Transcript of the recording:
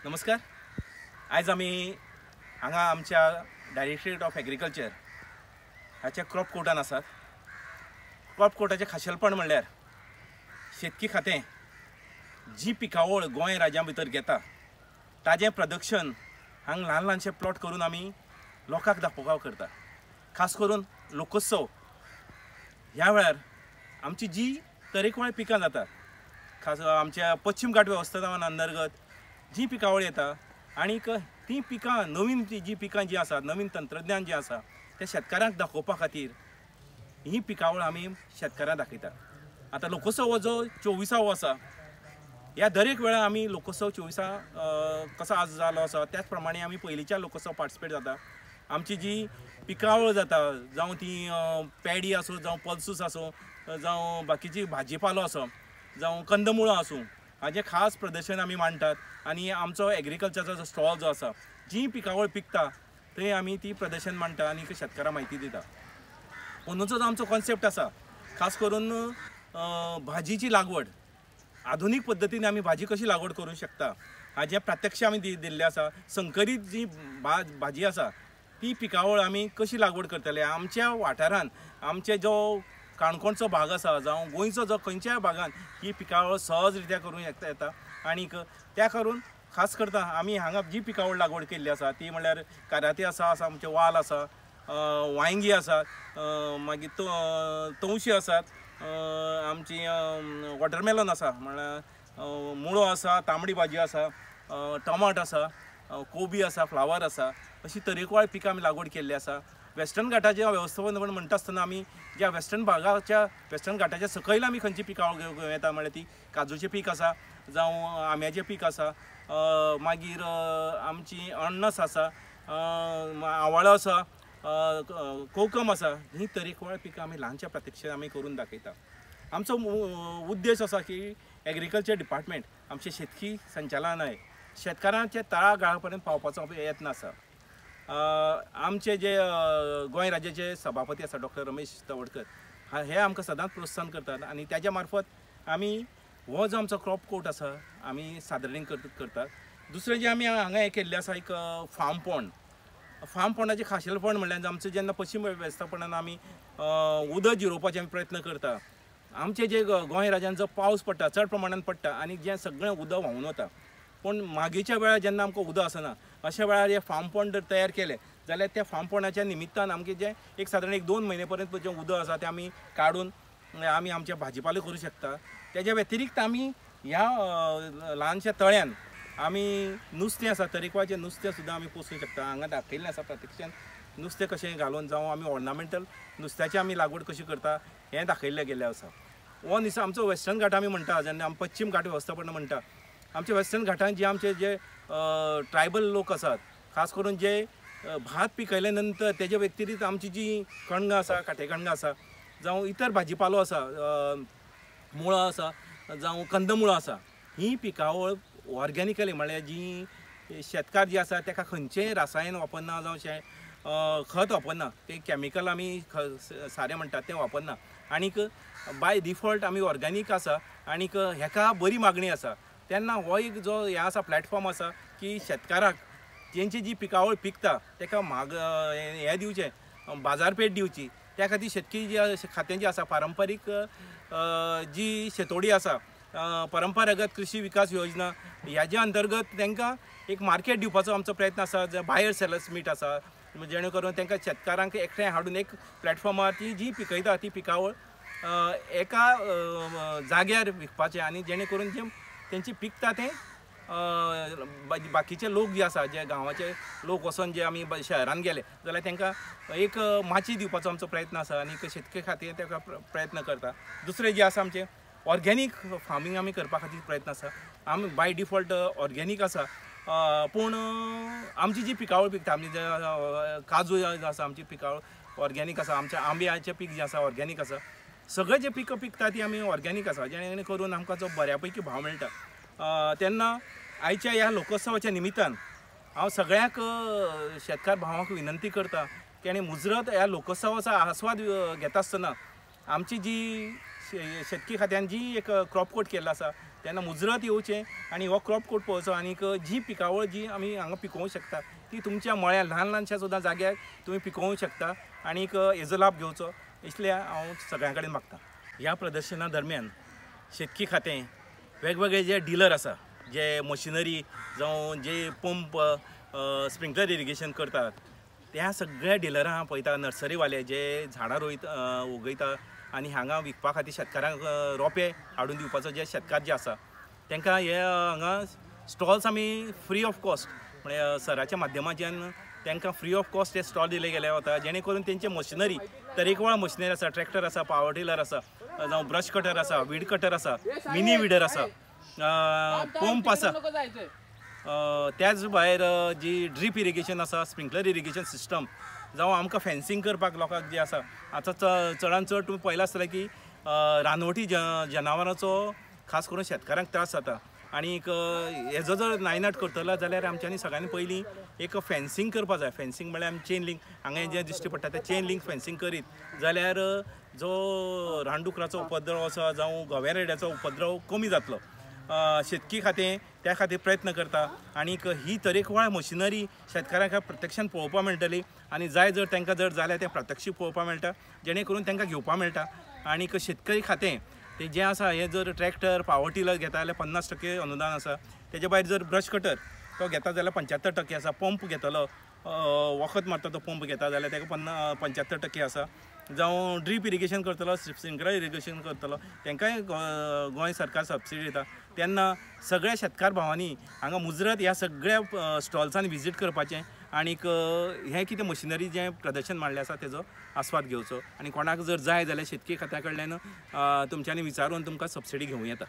नमस्कार। आज आम्ही हांगा आमच्या डायरेक्टरेट ऑफ एग्रीकल्चर हाच्या क्रॉप कोर्टान आसात। क्रॉप कोर्टाचें खाशेलपण म्हणल्यार शेतकी खातें जी पिकावळ गोंय राज्या भितर घेता ताजें प्रदर्शन हांगा ल्हान ल्हानशे प्लॉट करून आमी लोकांक दाखोवपाक करता। खास करून लोकोत्सव ह्या वेळार आमची जी तरेकवार पिकां जातात, खास आमच्या पश्चिम घाट वेवस्थापन अंतर्गत जी पिकावळ येता आनीक ती पिकां नवीन जी पिकां जी आसा, नवीन तंत्रज्ञान जें आसा तें शेतकारांक दाखोवपा खातीर ही पिकावळ आमी शेतकारांक दाखयता। आतां लोकोत्सव हो जो 24वो आसा, ह्या दर एक वेळा आमी लोकोत्सव 24 कसो आज जालो आसा त्याच प्रमाणे आमी पयलींच्या लोकोत्सव पार्टिसिपेट जाता। आमची जी पिकावळ जाता, जावं ती पेडी आसूं, जावं पल्सूस आसूं, जावं बाकीची भाजीपालो आसूं, जावं कंदमुळां आसूं, हाजें खास प्रदर्शन आमी मांडटात। आनी आमचो एग्रीकल्चरचो जो स्टॉल जो आसा, जी पिकावळ पिकता थंय आमी ती प्रदर्शन मांडटा आनी शेतकारांक म्हायती दिता। अंदूचो जो आमचो कॉन्सेप्ट आसा, खास करून भाजीची लागवड आधुनीक पद्दतीन आमी भाजी कशी लागवड करूंक शकता हाजें प्रत्यक्ष आमी दिल्लें आसा। संकरीत जी भाजी आसा ती पिकावळ आमी कशी लागवड करतले, आमच्या वाठारांत आमचे जो काणकोणचो भाग आसा, जावं गोंयचो जो खंयच्याय भागांत ही पिकावळ सहज रित्या करूंक येता। आनीक त्या करून खास करता आमी हांगा जी पिकावळ लागवड केल्ली आसा ती म्हणल्यार काराती आसा, आमचे वाल आसा, वांयगी आसात, मागीर तवशीं आसात, आमची वॉटरमेलन आसा, म्हळ्यार मुळो आसा, तांबडी भाजी आसा, टमाट आसा, कोबी आसा, फ्लावर आसा, अशी तरेकवार पिकां आमी लागवड केल्ली आसा। वेस्टर्न घाटाचें वेवस्थापन म्हणटा आसतना आमी ज्या वेस्टर्न भागाच्या वेस्टर्न घाटाच्या सकयल आमी खंयची पिकावळ घेवंक येता म्हळ्यार ती काजूचें पीक आसा, जावं आंब्याचें पीक आसा, मागीर आमची अणनस आसा, आवाळो आसा, कोकम आसा, ही तरेकवार पिकां आमी ल्हानशा प्रत्यक्षान आमी करून दाखयता। आमचो उद्देश आसा की एग्रीकल्चर डिपार्टमेंट, आमचे शेतकी संचालनालय शेतकारांच्या तळागाळा पर्यंत पावपाचो यत्न आसा। आमचे जे गोंय राज्याचे सभापती आसा डॉक्टर रमेश तवडकर हे आमकां सदांच प्रोत्साहन करतात आनी त्याच्या मार्फत आमी हो जो आमचो क्रॉप कोर्ट आसा आमी सादरीकरण करतात। दुसरें जे आमी हांगा हें केल्लें आसा एक फार्म पोंडाचें खाशेलपण म्हणल्यार आमचें जेन्ना पश्चिम वेवस्थापनान आमी उदक जिरोवपाचे आमी प्रयत्न करता, आमचे जे गोंय राज्यान जो पावस पडटा चड प्रमाणान पडटा आनी जें सगळें उदक व्हांवून वता, पूण मागीच्या वेळार जेन्ना आमकां उदक आसना अशा वेळार हे फार्म पोंड जर तयार केले जाल्यार त्या फार्म पोंडाच्या निमित्तान आमचें जें एक सादारण 1-2 म्हयने पर्यंत जें उदक आसा तें आमी काडून आमी आमचे भाजीपालो करूं शकता। तेज्या व्यतिरिक्त आमी ह्या ल्हानशा तळ्यान आमी नुस्तें आसा, तरेकवारचें नुस्तें सुद्दां आमी पोसूंक शकता। हांगा दाखयल्लें आसा प्रत्यक्षान नुस्तें कशें घालून, जावं आमी ऑर्नामेंटल नुस्त्याची आमी लागवड कशी करता हें दाखयल्लें गेल्लें आसा। हो निसा आमचो वेस्टर्न घाट आमी म्हणटा, जेन्ना आमी पश्चिम घाट वेवस्थापन म्हणटा, आमच्या वेस्टर्न घाटांत जे आमचे जे ट्रायबल लोक आसात, खास करून जे भात पिकयले नंतर तेजे व्यतिरिक्त आमची जी कणगां आसा, काटे कणगां आसा, जावं इतर भाजीपालो आसा, मुळां आसा, जावं कंदमुळां आसा, ही पिकावळ ऑर्गेनिकली म्हळ्यार जी शेतकार जी आसा ताका खंयचेंय रासायन वापरना, जावं खत वापरना, ते कॅमिकल आमी सारें म्हणटात तें वापरना, आनीक बाय डिफॉल्ट आमी ऑर्गेनीक आसा आनीक हेका बरी मागणी आसा। तेन्ना हो एक जो हे आसा प्लॅटफॉर्म आसा की शेतकाराक तेंची जी पिकावळ पिकता ताका हें दिवचें, बाजारपेठ दिवची, त्या खातीर शेतकी जी खातें जी आसा पारंपारीक जी शेतोडी आसा, परंपरागत कृषी विकास योजना ह्याच्या अंतर्गत तांकां एक मार्केट दिवपाचो आमचो प्रयत्न आसा। जे बायर सेलर्स मीट आसा, जेणे करून तांकां शेतकारांक एकठांय हाडून एक प्लॅटफॉर्मार ती जी पिकयता ती पिकावळ एका जाग्यार विकपाचें आनी जेणे करून जें तेंची पिकता तें बाकीचे लोक जे आसा, जे गांवाचे लोक वचोन जे आमी शहरान गेले जाल्यार तांकां एक माची दिवपाचो आमचो प्रयत्न आसा आनी शेतकी खातीर ताका प्रयत्न करता। दुसरें जे आसा आमचें ऑर्गेनीक फार्मींग आमी करपा खातीर प्रयत्न आसा। आमी बाय डिफॉल्ट ऑर्गेनीक आसा, पूण आमची जी पिकावळ पिकता, आमची काजू आसा आमची पिकावळ ऑर्गेनीक आसा, आमच्या आंब्याचें पीक जें आसा ऑर्गेनीक आसा, सगळे जे पिकां पिकता ती आमी ऑर्गेनीक आसा, जेणे करून आमकां जो बऱ्यापैकी भाव मेळटा। तेन्ना आयच्या ह्या लोकोत्सवाच्या निमित्तान हांव सगळ्याक शेतकार भावांक विनंती करता की आनी मुजरत ह्या लोकोत्सवाचो आस्वाद घेता आसतना आमची जी शेतकी खात्यान जी एक क्रॉप कोट केल्लो आसा तेन्ना मुजरत येवचें आनी हो क्रॉप कोट पळोवचो आनीक जी पिकावळ जी आमी हांगा पिकोवंक शकता ती तुमच्या मळ्या ल्हान ल्हानशा सुद्दां जाग्यार तुमी पिकोवंक शकता आनीक हेजो लाभ घेवचो इसलें हांव सगळ्यां कडेन मागतां। ह्या प्रदर्शना दरम्यान शेतकी खातें वेगवेगळे जे डिलर आसा जे मशिनरी जावं जे पंप स्प्रिंकलर इरिगेशन करतात त्या सगळ्या डिलरांक हांव पळयता, नर्सरीवाले जे झाडां उगयता आनी हांगा विकपा खातीर शेतकारांक रोंपे हाडून दिवपाचो जे शेतकार जे आसा तांकां हे हांगा स्टॉल्स आमी फ्री ऑफ कॉस्ट म्हणजे सराच्या माध्यमांतल्यान तांकां फ्री ऑफ कॉस्ट हे स्टॉल दिले गेले वता जेणे करून तेंचे मशिनरी तरेकवार मशिनरी आसा, ट्रॅक्टर आसा, पावर टिलर आसा, जावं ब्रश कटर आसा, वीड कटर आसा, मिनी विडर आसा, पंप आसा, त्याच भायर जी ड्रीप इरिगेशन आसा, स्प्रिंकलर इरिगेशन सिस्टम जावं आमकां फेन्सिंग करपाक लोकांक जे आसा आतां चडांत चड तुमी पळयलां आसतलें की रानवटी जनावरांचो खास करून शेतकारांक त्रास जाता आनीक हेजो जर नायनाट करतलो जाल्यार आमच्यांनी सगळ्यांनी पयलीं एक फेन्सिंग करपा जाय। फेन्सिंग म्हळ्यार आमी चेन लिंक हांगा जें दिश्टी पडटा तें चेन लिंक फेन्सिंग करीत जाल्यार जो रानडुकराचो उपद्रव आसा जावं गोव्या रेड्याचो उपद्रव कमी जातलो। शेतकी खातें त्या खातीर प्रयत्न करता आनीक ही तरेकवार मशिनरी शेतकारांक प्रत्यक्षान पळोवपा मेळटली आनी जाय जर तांकां जर जाल्यार तें प्रत्यक्ष पळोवपा मेळटा जेणे करून तांकां घेवपा मेळटा आनीक शेतकरी खातें ते जें आसा हें जर ट्रॅक्टर पावर टिलर घेता जाल्यार 50% अनुदान आसा, तेजे भायर जर ब्रश कटर तो घेता जाल्यार 75% आसा, पंप घेतलो वखद मारता तो पंप घेता जाल्यार ताका 75% आसा, जावं ड्रीप इरिगेशन करतलो, स्प्रिंकलर इरिगेशन करतलो तांकांय गोंय सरकार सबसिडी दिता। तेन्ना सगळ्या शेतकार भावांनी हांगा मुजरत ह्या सगळ्या स्टॉल्सांनी विजीट करपाचें आनीक हें कितें मशिनरी जें प्रदर्शन मांडलें आसा तेजो आस्वाद घेवचो आनी कोणाक जर जाय जाल्यार शेतकी खात्या कडल्यान तुमच्यांनी विचारून तुमकां सबसिडी घेवं येता।